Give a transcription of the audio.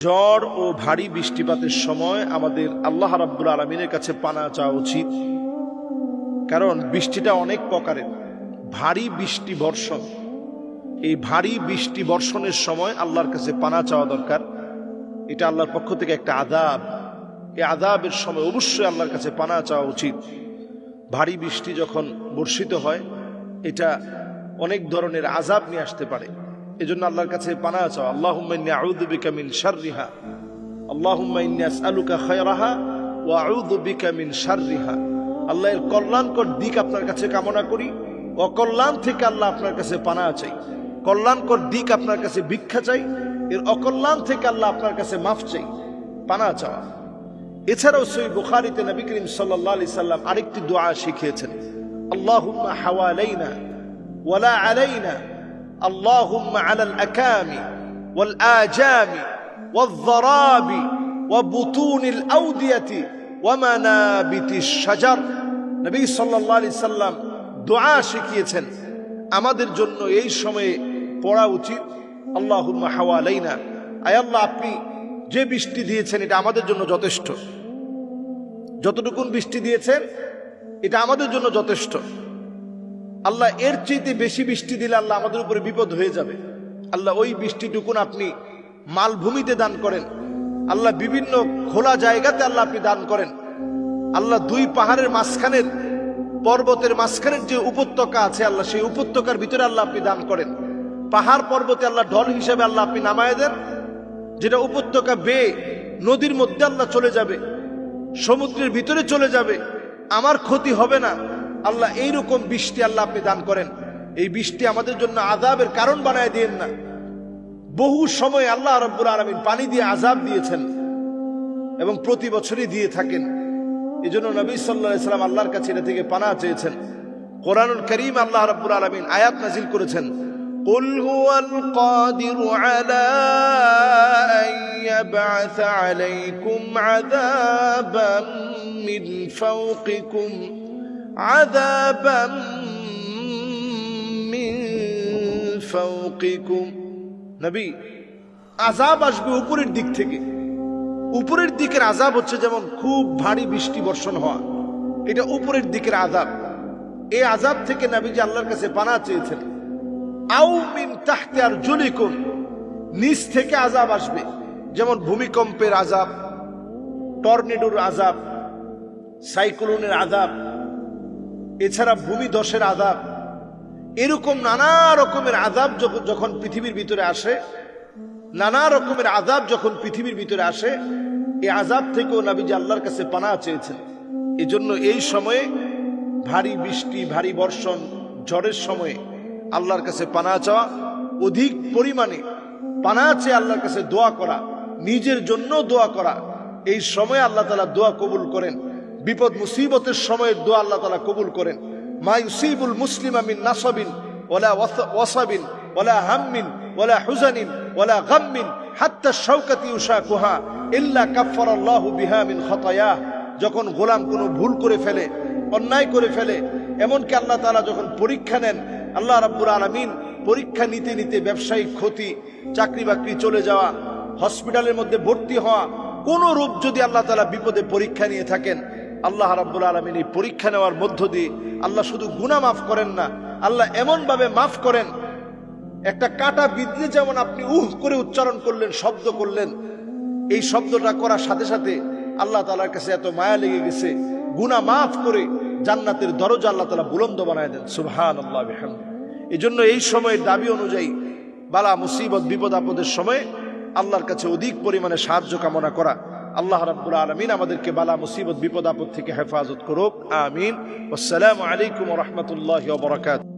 ঝড় ও ভারী বৃষ্টিপাতের সময় আমাদের আল্লাহ রাব্বুল আলামিনের কাছে পানা চাওয়া উচিত। কারণ বৃষ্টিটা অনেক প্রকারের। ভারী বৃষ্টি বর্ষণ, এই ভারী বৃষ্টি বর্ষণের সময় আল্লাহর কাছে পানা চাওয়া দরকার। এটা আল্লাহর পক্ষ থেকে একটা আযাব। এই আযাবের সময় অবশ্যই আল্লাহর কাছে পানা চাওয়া উচিত। ভারী বৃষ্টি যখন বর্ষিত হয় এটা অনেক ধরনের আযাব নিয়ে আসতে পারে। এজন্য আল্লাহর কাছে পানাহ চাও। আল্লাহুম্মা ইন্নী আউযু বিকা মিন শাররিহা, আল্লাহুম্মা ইন্নী আসআলুকা খায়রাহা ওয়া আউযু বিকা মিন শাররিহা। আল্লাহর কল্যাণকর দিক আপনার কাছে কামনা করি, অকল্যাণ থেকে আল্লাহ আপনার কাছে পানাহ চাই। কল্যাণকর দিক আপনার কাছে ভিক্ষা চাই, এর অকল্যাণ থেকে আল্লাহ আপনার কাছে মাফ চাই, পানাহ চাওয়া। এছাড়াও সহিহ বুখারীতে নবী করিম সাল্লাল্লাহু আলাইহি সাল্লাম আরেকটি দোয়া শিখিয়েছেন, আল্লাহুম্মা হাওয়ালাইনা ওয়ালা আলাইনা, اللهم على الأكام والآجام والضراب وبطون الأودية ومنابت الشجر। নবী সাল্লাল্লাহু আলাইহি সাল্লাম দোয়া শিখিয়েছেন আমাদের জন্য এই সময়ে পড়া উচিত, আল্লাহুম্মা হাওয়ালাইনা, আয় আল্লাহ আপনি যে বৃষ্টি দিয়েছেন এটা আমাদের জন্য যথেষ্ট। যতটুকুন বৃষ্টি দিয়েছেন এটা আমাদের জন্য যথেষ্ট। আল্লাহ এর চেয়ে বেশি বৃষ্টি দিলে আল্লাহ আমাদের উপরে বিপদ হয়ে যাবে। আল্লাহ ওই বৃষ্টিটুকুন আপনি মালভূমিতে দান করেন, আল্লাহ বিভিন্ন খোলা জায়গাতে আল্লাহ আপনি দান করেন। আল্লাহ দুই পাহাড়ের মাঝখানের, পর্বতের মাঝখানের যে উপত্যকা আছে আল্লাহ সেই উপত্যকার ভিতরে আল্লাহ আপনি দান করেন। পাহাড় পর্বতে আল্লাহ ঢল হিসেবে আল্লাহ আপনি নামায় দেন, যেটা উপত্যকা বেয়ে নদীর মধ্যে আল্লাহ চলে যাবে, সমুদ্রের ভিতরে চলে যাবে, আমার ক্ষতি হবে না। আল্লাহ এইরকম বৃষ্টি আল্লাহ আপনি দান করেন। এই বৃষ্টি আমাদের জন্য আযাবের কারণ বানায় দিয়েন না। বহু সময় আল্লাহ রাব্বুল আলামিন পানি দিয়ে আযাব দিয়েছেন এবং প্রতি বছরই দিয়ে থাকেন। এজন্য নবী সাল্লাল্লাহু আলাইহি সাল্লাম আল্লাহর কাছে এটা থেকে পানাহ চেয়েছেন। কোরআনুল কারীম আল্লাহ রাব্বুল আলামিন আয়াত নাযিল করেছেন, কুল হুয়াল কাদিরু আলা আন ইয়াবআসা আলাইকুম আযাবাম মিন ফাওকিকুম আযাবাম মিন ফাওকিকুম। নবী, আযাব আসবে উপরের দিক থেকে। উপরের দিকের আযাব হচ্ছে যেমন খুব ভারী বৃষ্টি বর্ষণ হওয়া, এটা উপরের দিকের আযাব। এই আযাব থেকে নবীজি আল্লাহর কাছে পানাহ চেয়েছেন। আও মিন তাহতি আরজুলিকুম, নিচ থেকে আযাব আসবে, যেমন ভূমিকম্পের আযাব, টর্নেডোর আযাব, সাইক্লোনের আযাব, এছাড়া ভূমিধসের আযাব। এরকম নানা রকমের আযাব যখন পৃথিবীর ভিতরে আসে, নানা রকমের আযাব যখন পৃথিবীর ভিতরে আসে, এই আযাব থেকেও নবীজি আল্লাহর কাছে পানাহ চেয়েছেন। এজন্য এই সময়ে ভারী বৃষ্টি, ভারী বর্ষণ, ঝড়ের সময়ে আল্লাহর কাছে পানাহ চাওয়া, অধিক পরিমাণে পানাহ চেয়ে আল্লাহর কাছে দোয়া করা, নিজের জন্য দোয়া করা। এই সময় আল্লাহ তাআলা দোয়া কবুল করেন। বিপদ মুসিবতের সময়ের দোয়া আল্লাহ তাআলা কবুল করেন। মা ইউসিবুল মুসলিমা মিন নাসাবিন ওয়ালা ওয়াসাবিন ওয়ালা হাম্মিন ওয়ালা হুজানিন ওয়ালা গাম্মিন হাত্তা শাওকাতি ইউশাকুহা ইল্লা কাফফারাল্লাহু বিহা মিন খাতায়াহ। যখন গোলাম কোনো ভুল করে ফেলে, অন্যায় করে ফেলে, এমনকি আল্লাহ তাআলা যখন পরীক্ষা নেন, আল্লাহ রাব্বুল আলামিন পরীক্ষা নিতে নিতে ব্যবসায়িক ক্ষতি, চাকরি বাকরি চলে যাওয়া, হসপিটালের মধ্যে ভর্তি হওয়া, কোন রূপ যদি আল্লাহ তাআলা বিপদে পরীক্ষা নিয়ে থাকেন, আল্লাহ রাব্বুল আলামিন এই পরীক্ষা নেওয়ার মধ্য দিয়ে আল্লাহ শুধু গুনাহ মাফ করেন না, আল্লাহ এমন ভাবে মাফ করেন, একটা কাঁটা বিঁধলে যেমন আপনি উহ করে উচ্চারণ করলেন, শব্দ করলেন, এই শব্দটা করার সাথে সাথে আল্লাহ তাআলার কাছে এত মায়া লেগে গেছে, গুনাহ মাফ করে জান্নাতের দরজা আল্লাহ তাআলা বুলন্দ বানায় দেন। সুবহানাল্লাহ বিহামদিহি। এজন্য এই সময়ের দাবি অনুযায়ী বালা মুসিবত, বিপদ আপদের সময় আল্লাহর কাছে অধিক পরিমাণে সাহায্য কামনা করা। আল্লাহ রাব্বুল আলামিন আমাদেরকে বালা মুসিবত, বিপদ আপদ থেকে হেফাজত করুক। আমিন। আসসালামু আলাইকুম ওয়া রাহমাতুল্লাহি ওয়া বারাকাতুহু।